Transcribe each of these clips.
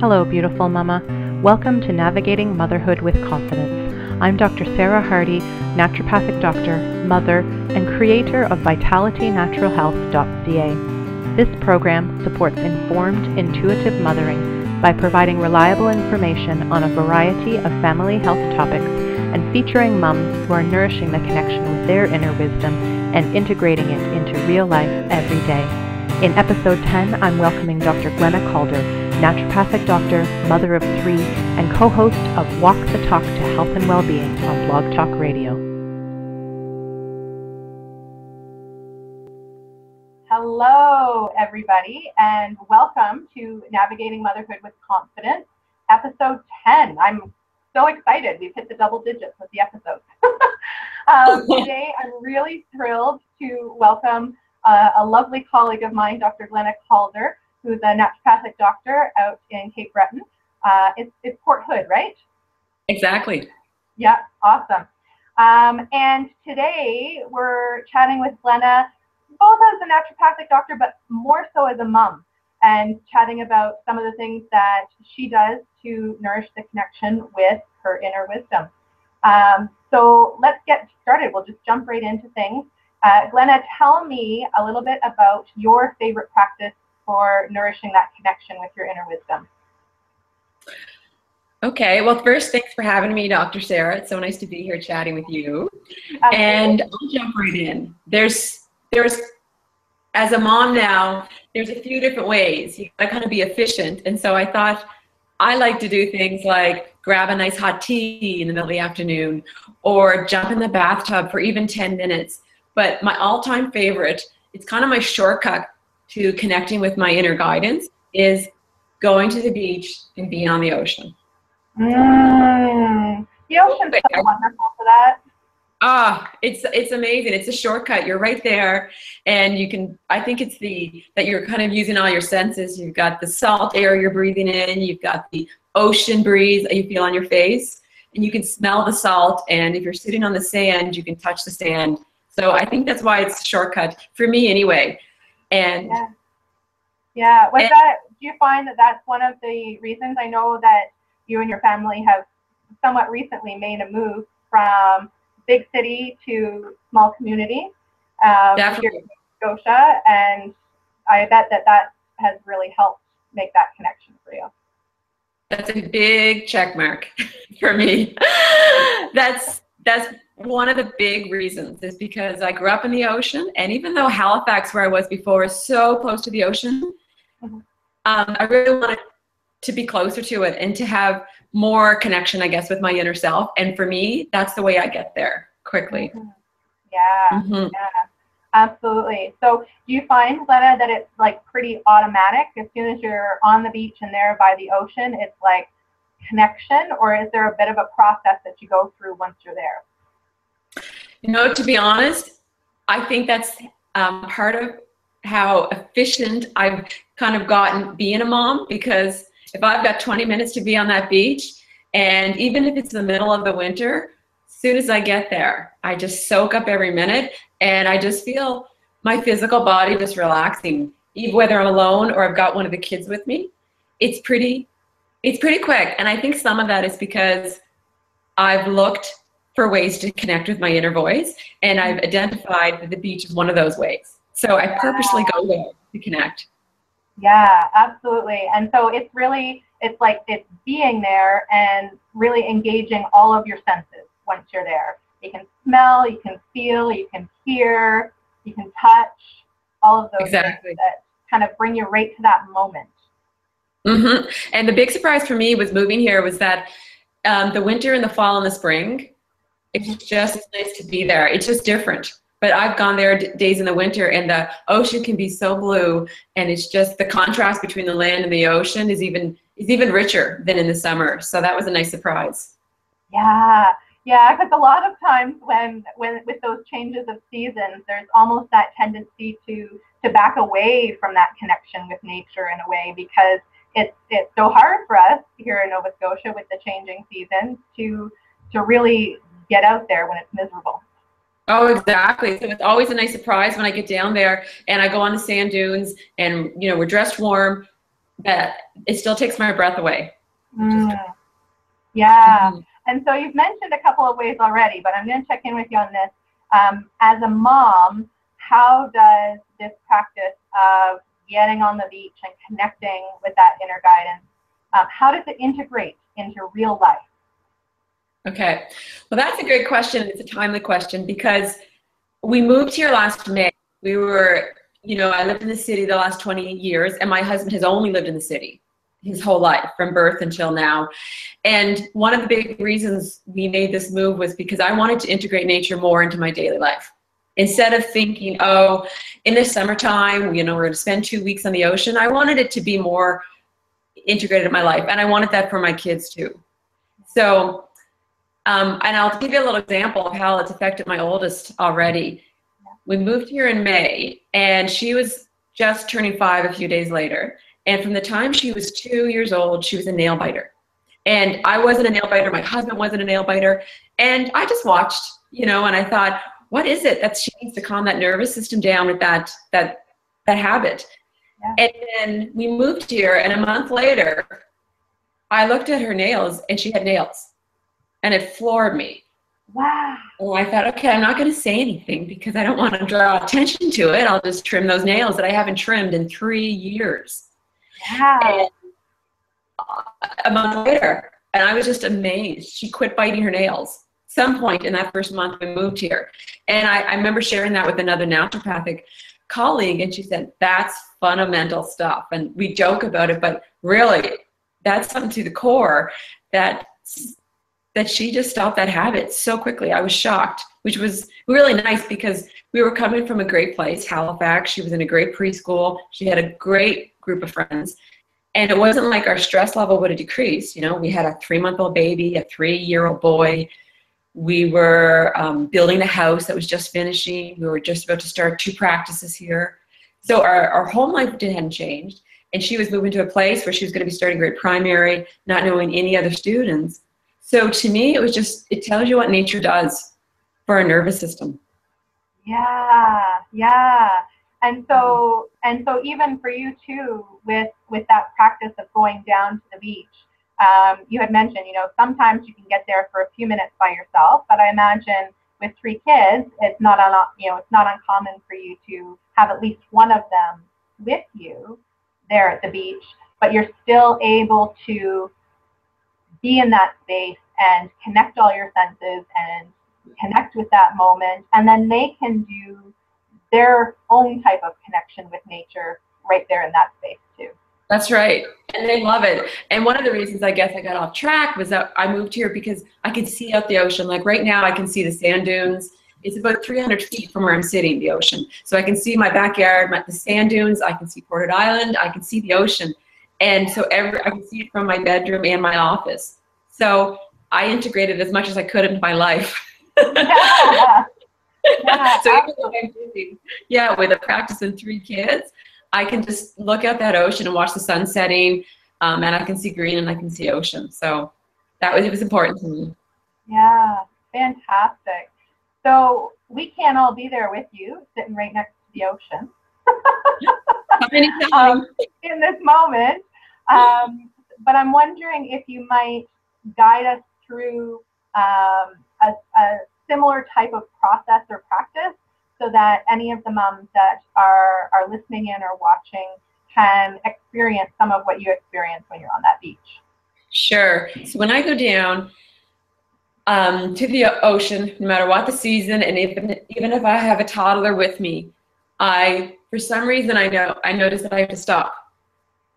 Hello, beautiful mama. Welcome to Navigating Motherhood with Confidence. I'm Dr. Sarah Hardy, naturopathic doctor, mother, and creator of vitalitynaturalhealth.ca. This program supports informed, intuitive mothering by providing reliable information on a variety of family health topics and featuring mums who are nourishing the connection with their inner wisdom and integrating it into real life every day. In episode 10, I'm welcoming Dr. Glenna Calder, naturopathic doctor, mother of 3, and co-host of Walk the Talk to Health and Wellbeing on Blog Talk Radio. Hello, everybody, and welcome to Navigating Motherhood with Confidence, episode 10. I'm so excited. We've hit the double digits with the episodes. Today, I'm really thrilled to welcome a lovely colleague of mine, Dr. Glenna Calder, who's a naturopathic doctor out in Cape Breton. It's Port Hood, right? Exactly. Yeah, awesome. And today we're chatting with Glenna, both as a naturopathic doctor, but more so as a mom, and chatting about some of the things that she does to nourish the connection with her inner wisdom. So let's get started. We'll just jump right into things. Glenna, tell me a little bit about your favorite practice for nourishing that connection with your inner wisdom. Okay, well, first, thanks for having me, Dr. Sarah. It's so nice to be here chatting with you. And I'll jump right in. There's, as a mom now, there's a few different ways. You gotta kind of be efficient. And so I thought I like to do things like grab a nice hot tea in the middle of the afternoon or jump in the bathtub for even 10 minutes. But my all-time favorite, it's kind of my shortcut to connecting with my inner guidance, is going to the beach and being on the ocean. The ocean's so wonderful for that. It's amazing. It's a shortcut. You're right there, and you can. I think it's that you're kind of using all your senses. You've got the salt air you're breathing in. You've got the ocean breeze that you feel on your face, and you can smell the salt. And if you're sitting on the sand, you can touch the sand. So I think that's why it's a shortcut for me, anyway. And yeah. Do you find that that's one of the reasons? I know that you and your family have somewhat recently made a move from big city to small community here in Scotia, and I bet that has really helped make that connection for you. That's a big check mark for me. That's one of the big reasons, is because I grew up in the ocean, and even though Halifax, where I was before, is so close to the ocean, I really wanted to be closer to it and to have more connection, I guess, with my inner self. And for me, that's the way I get there quickly. Yeah, absolutely. So do you find, Glenna, that it's like pretty automatic as soon as you're on the beach and there by the ocean, it's like connection, or is there a bit of a process that you go through once you're there? You know, to be honest, I think that's part of how efficient I've kind of gotten being a mom, because if I've got 20 minutes to be on that beach, and even if it's the middle of the winter, as soon as I get there, I just soak up every minute, and I just feel my physical body just relaxing, even whether I'm alone or I've got one of the kids with me. It's pretty quick. And I think some of that is because I've looked for ways to connect with my inner voice, and I've identified that the beach is one of those ways. So I purposely go there to connect. Yeah, absolutely. And so it's being there and really engaging all of your senses once you're there. You can smell, you can feel, you can hear, you can touch, all of those things that kind of bring you right to that moment. And the big surprise for me was moving here was that the winter and the fall and the spring, it's just nice to be there. It's just different. But I've gone there days in the winter, and the ocean can be so blue, and it's just the contrast between the land and the ocean is even richer than in the summer. So that was a nice surprise. Yeah, because a lot of times when with those changes of seasons, there's almost that tendency to back away from that connection with nature in a way, because it's so hard for us here in Nova Scotia with the changing seasons to really get out there when it's miserable. Oh, exactly. So it's always a nice surprise when I get down there and I go on the sand dunes, and, you know, we're dressed warm. that it still takes my breath away. Yeah. And so you've mentioned a couple of ways already, but I'm going to check in with you on this. As a mom, how does this practice of getting on the beach and connecting with that inner guidance, how does it integrate into real life? Okay. Well, that's a great question. It's a timely question because we moved here last May. We were, I lived in the city the last 20 years, and my husband has only lived in the city his whole life, from birth until now. And one of the big reasons we made this move was because I wanted to integrate nature more into my daily life. Instead of thinking, oh, in the summertime, we're going to spend 2 weeks on the ocean, I wanted it to be more integrated in my life. And I wanted that for my kids too. So, and I'll give you a little example of how it's affected my oldest already. We moved here in May, and she was just turning 5 a few days later. And from the time she was 2 years old, she was a nail biter. And I wasn't a nail biter. My husband wasn't a nail biter. And I just watched, and I thought, what is it that she needs to calm that nervous system down with that habit? Yeah. And then we moved here, and a month later, I looked at her nails, and she had nails. And it floored me. Wow. And I thought, okay, I'm not going to say anything because I don't want to draw attention to it. I'll just trim those nails that I haven't trimmed in 3 years. Wow. And a month later, and I was just amazed. She quit biting her nails. Some point in that first month we moved here. And I remember sharing that with another naturopathic colleague, and she said, that's fundamental stuff. And we joke about it, but really, that's something to the core that she just stopped that habit so quickly. I was shocked, which was really nice because we were coming from a great place, Halifax. She was in a great preschool. She had a great group of friends. And it wasn't like our stress level would have decreased. We had a 3-month-old baby, a 3-year-old boy. We were building a house that was just finishing. We were just about to start 2 practices here. So our home life hadn't changed. And she was moving to a place where she was going to be starting grade primary, not knowing any other students. So to me, it was just, it tells you what nature does for our nervous system. Yeah, yeah. And so even for you too, with that practice of going down to the beach, you had mentioned, sometimes you can get there for a few minutes by yourself, but I imagine with 3 kids, it's not uncommon for you to have at least one of them with you there at the beach, but you're still able to be in that space and connect all your senses and connect with that moment, and then they can do their own type of connection with nature right there in that space too. That's right. And they love it. And one of the reasons I guess I got off track was that I moved here because I could see out the ocean. Like right now I can see the sand dunes. It's about 300 feet from where I'm sitting, the ocean. So I can see my backyard, the sand dunes. I can see Portage Island. I can see the ocean. And so I can see it from my bedroom and my office. So I integrated as much as I could into my life. Yeah. Yeah, so even though I'm busy, with a practice and 3 kids, I can just look out that ocean and watch the sun setting, and I can see green and I can see ocean. So it was important to me. Yeah, fantastic. So we can't all be there with you, sitting right next to the ocean. In this moment. But I'm wondering if you might guide us through a similar type of process or practice so that any of the moms that are listening in or watching can experience some of what you experience when you're on that beach. Sure. So when I go down to the ocean, no matter what the season, and even if I have a toddler with me, for some reason I notice that I have to stop.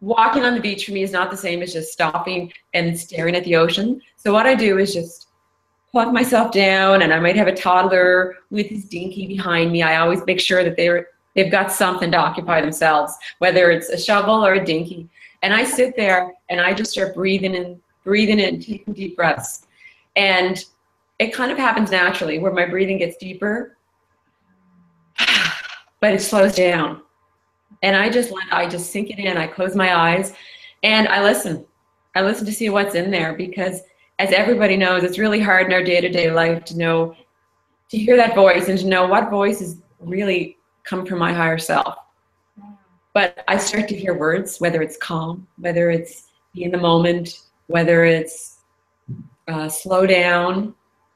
Walking on the beach for me is not the same as just stopping and staring at the ocean. So what I do is just plunk myself down, and I might have a toddler with his dinky behind me. I always make sure that they've got something to occupy themselves, whether it's a shovel or a dinky. And I sit there and I just start breathing in, taking deep breaths. And it kind of happens naturally where my breathing gets deeper, but it slows down. And I just sink it in. I close my eyes and I listen. I listen to see what's in there, because as everybody knows, it's really hard in our day-to-day life to hear that voice and to know what voices really come from my higher self. but I start to hear words, whether it's calm, whether it's be in the moment, whether it's slow down,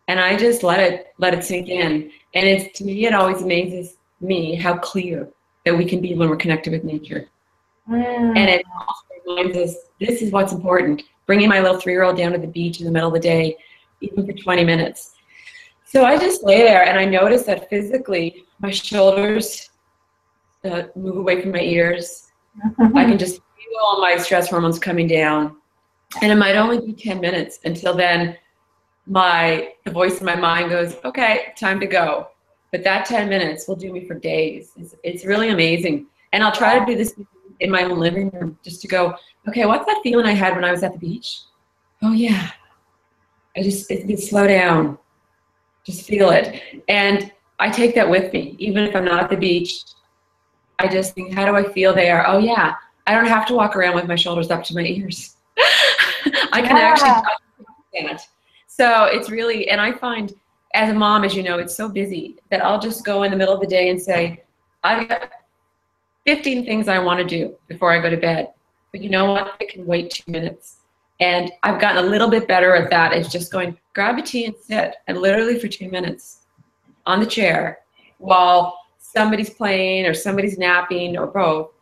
and I just let it sink in. And it's, to me, it always amazes me how clear that we can be when we're connected with nature. And Mm. it also reminds us this is what's important. Bringing my little 3-year-old down to the beach in the middle of the day, even for 20 minutes. So I just lay there and I notice that physically my shoulders move away from my ears. I can just feel all my stress hormones coming down. And it might only be 10 minutes. Until then, the voice in my mind goes, okay, time to go. But that 10 minutes will do me for days. It's really amazing. And I'll try to do this in my own living room, just to go, okay, what's that feeling I had when I was at the beach? Oh yeah, it slow down, just feel it. And I take that with me, even if I'm not at the beach. I just think, how do I feel there? Oh yeah, I don't have to walk around with my shoulders up to my ears. I can actually do that. So it's really, and I find as a mom, as you know, it's so busy that I'll just go in the middle of the day and say, I've got 15 things I want to do before I go to bed. But you know what? I can wait 2 minutes. And I've gotten a little bit better at that. It's just going, grab a tea and sit, and literally for 2 minutes on the chair while somebody's playing or somebody's napping or both.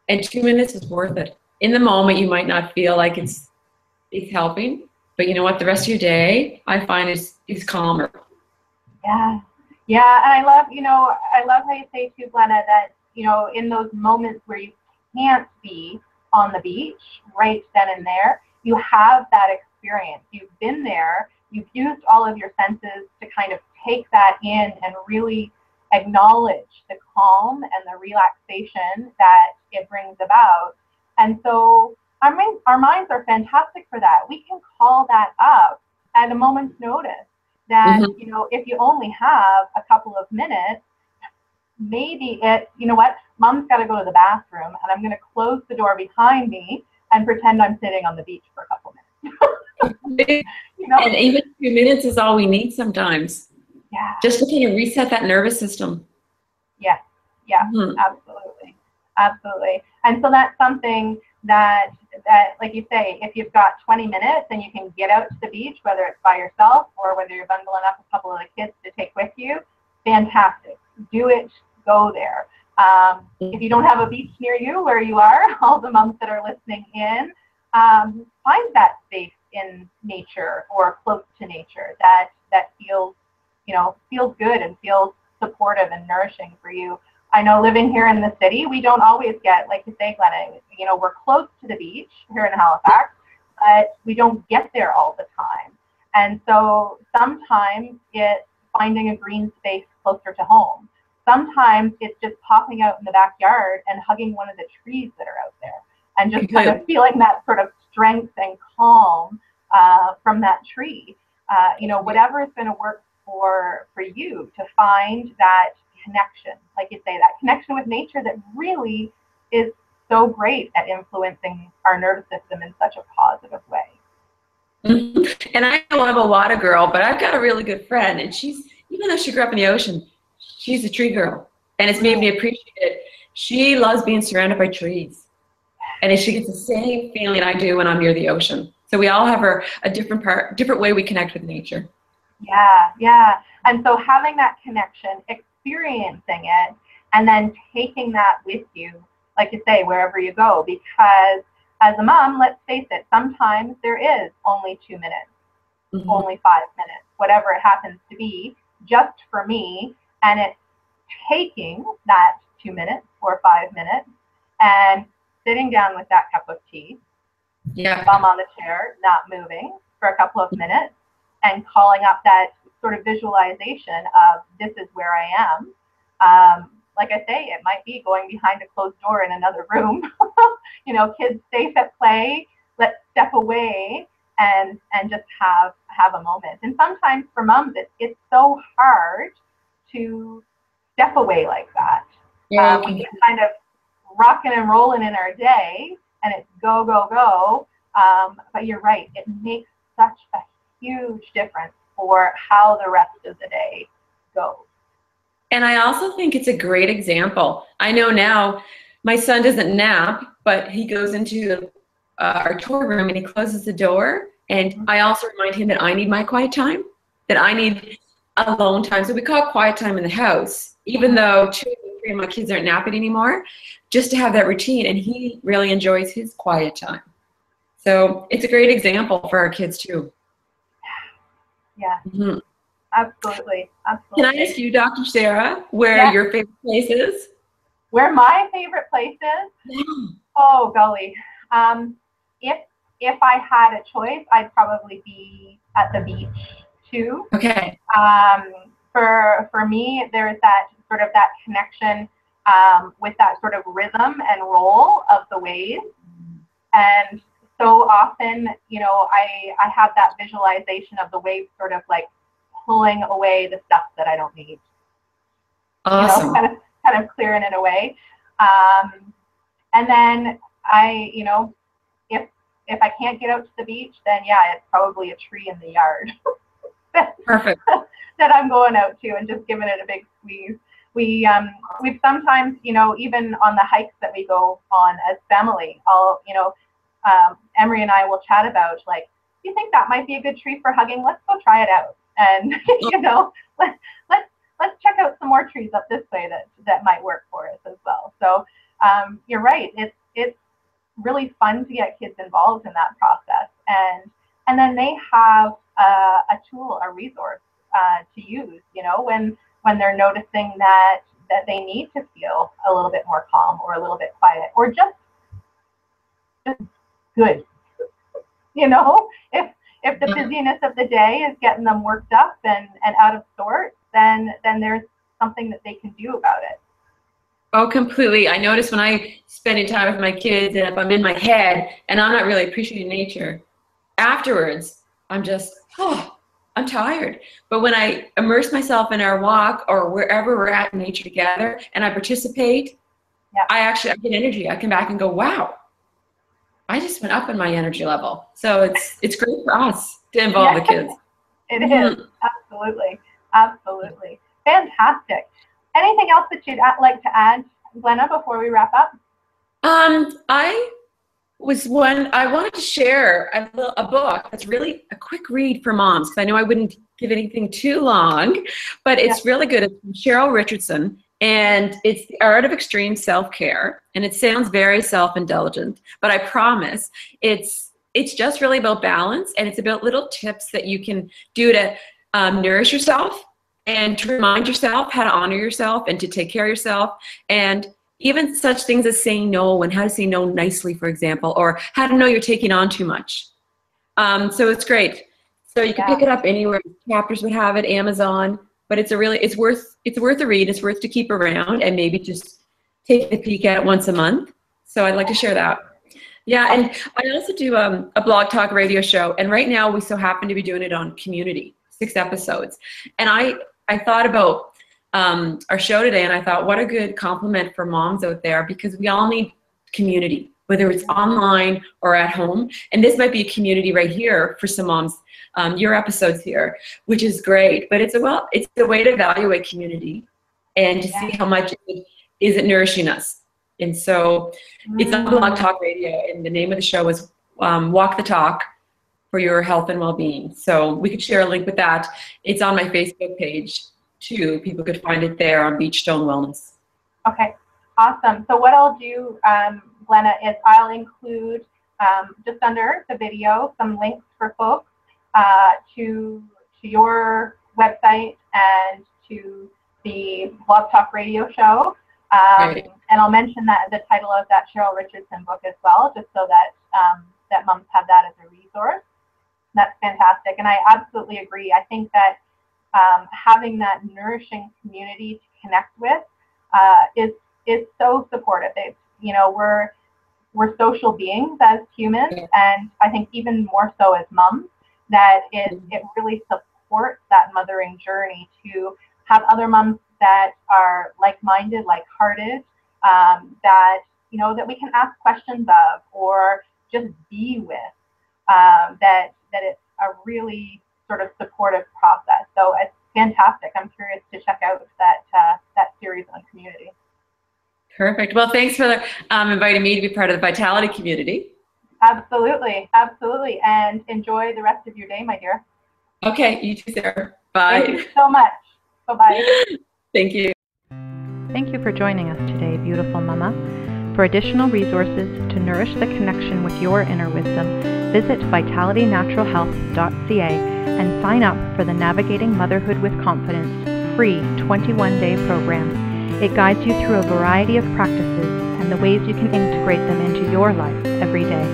And 2 minutes is worth it. In the moment, you might not feel like it's helping, but you know what? The rest of your day, I find, is calmer. Yeah. Yeah. And I love how you say too, Glenna, that, in those moments where you can't be on the beach right then and there, you have that experience. You've been there. You've used all of your senses to kind of take that in and really acknowledge the calm and the relaxation that it brings about. And so our minds are fantastic for that. We can call that up at a moment's notice. That, if you only have a couple of minutes, maybe mom's got to go to the bathroom, and I'm going to close the door behind me and pretend I'm sitting on the beach for a couple minutes. And even 2 minutes is all we need sometimes. Yeah. Just to kind of reset that nervous system. Yeah. Yeah. Absolutely. Absolutely. And so that's something that, like you say, if you've got 20 minutes and you can get out to the beach, whether it's by yourself or whether you're bundling up a couple of the kids to take with you, fantastic. Do it. Go there. If you don't have a beach near you where you are, all the moms that are listening in, find that space in nature or close to nature that feels good and feels supportive and nourishing for you. I know living here in the city, we don't always get, like you say, Glenna, we're close to the beach here in Halifax, but we don't get there all the time. And so sometimes it's finding a green space closer to home. Sometimes it's just popping out in the backyard and hugging one of the trees that are out there and just kind of feeling that sort of strength and calm from that tree. Whatever is going to work for you to find that connection, like you say, that connection with nature that really is so great at influencing our nervous system in such a positive way. Mm-hmm. And I know I'm a water girl, but I've got a really good friend, and even though she grew up in the ocean, she's a tree girl, and it's made me appreciate it. She loves being surrounded by trees, and she gets the same feeling I do when I'm near the ocean. So we all have a different way we connect with nature. Yeah, yeah. And so having that connection, experiencing it, and then taking that with you, like you say, wherever you go, because as a mom, let's face it, sometimes there is only 2 minutes, only 5 minutes, whatever it happens to be, just for me. And it's taking that 2 minutes or 5 minutes and sitting down with that cup of tea, bum on the chair, not moving for a couple of minutes, and calling up that sort of visualization of this is where I am. Like I say, it might be going behind a closed door in another room. Kids safe at play. Let's step away and just have a moment. And sometimes for moms, it's so hard to step away like that. We get kind of rocking and rolling in our day, and it's go, go, go. But you're right. It makes such a huge difference for how the rest of the day goes. And I also think it's a great example. I know now my son doesn't nap, but he goes into our toy room and he closes the door. And I also remind him that I need my quiet time, that I need alone time. So we call it quiet time in the house, even though 2 or 3 of my kids aren't napping anymore, just to have that routine. And he really enjoys his quiet time. So it's a great example for our kids too. Yeah, Mm-hmm. absolutely. Absolutely. Can I ask you, Dr. Sarah, where your favorite place is? Where my favorite place is? Yeah. Oh, golly. If I had a choice, I'd probably be at the beach too. Okay. For me, there's that sort of that connection with that sort of rhythm and roll of the waves. And so often, you know, I have that visualization of the waves sort of like pulling away the stuff that I don't need. Awesome. You know, kind of clearing it away. And then you know, if I can't get out to the beach, then yeah, it's probably a tree in the yard. Perfect. That I'm going out to and just giving it a big squeeze. We've sometimes, you know, even on the hikes that we go on as family, Emery and I will chat about, like, do you think that might be a good tree for hugging? Let's go try it out. And, you know, let's check out some more trees up this way that might work for us as well. So you're right. It's really fun to get kids involved in that process. And then they have a tool, a resource to use, you know, when they're noticing that they need to feel a little bit more calm or a little bit quiet or just good. You know, if the busyness of the day is getting them worked up and out of sorts, then there's something that they can do about it. Oh, completely. I notice when I spending time with my kids and if I'm in my head and I'm not really appreciating nature, afterwards, I'm just, I'm tired. But when I immerse myself in our walk or wherever we're at in nature together and I participate, I get energy. I come back and go, wow, I just went up in my energy level. So it's great for us to involve the kids. It is. Absolutely. Absolutely. Fantastic. Anything else that you'd like to add, Glenna, before we wrap up? I wanted to share a book that's really a quick read for moms, because I know I wouldn't give anything too long, but it's really good. It's from Cheryl Richardson, and it's The Art of Extreme Self-Care, and it sounds very self-indulgent, but I promise it's just really about balance, and it's about little tips that you can do to nourish yourself and to remind yourself how to honor yourself and to take care of yourself, and even such things as saying no and how to say no nicely, for example, or how to know you're taking on too much. So it's great. So you can pick it up anywhere. Chapters would have it, Amazon, but it's worth a read. It's worth to keep around and maybe just take a peek at it once a month. So I'd like to share that. Yeah, and I also do a blog talk radio show, and right now we so happen to be doing it on Community, 6 episodes. And I thought about our show today, and I thought, what a good compliment for moms out there, because we all need community, whether it's online or at home. And this might be a community right here for some moms, your episodes here, which is great. But it's a way to evaluate community and to see how much is it nourishing us. And so it's on Blog Talk Radio, and the name of the show is Walk the Talk for Your Health and Well-Being. So we could share a link with that. It's on my Facebook page too. People could find it there on Beachstone Wellness. Okay, awesome. So what I'll do, Glenna, is I'll include just under the video some links for folks to your website and to the Blog Talk Radio show. And I'll mention that the title of that Cheryl Richardson book as well, just so that that moms have that as a resource. That's fantastic, and I absolutely agree. I think that having that nourishing community to connect with is so supportive. You know, we're social beings as humans, and I think even more so as moms, that it really supports that mothering journey to have other moms that are like-minded, like-hearted, that, you know, that we can ask questions of or just be with, that it's a really sort of supportive process. So it's fantastic. I'm curious to check out that series on community. Perfect. Well, thanks for inviting me to be part of the Vitality community. Absolutely. Absolutely. And enjoy the rest of your day, my dear. Okay. You too, Sarah. Bye. Thank you so much. Bye-bye. Thank you. Thank you for joining us today, beautiful mama. For additional resources to nourish the connection with your inner wisdom, visit vitalitynaturalhealth.ca and sign up for the Navigating Motherhood with Confidence free 21-day program. It guides you through a variety of practices and the ways you can integrate them into your life every day.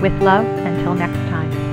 With love, until next time.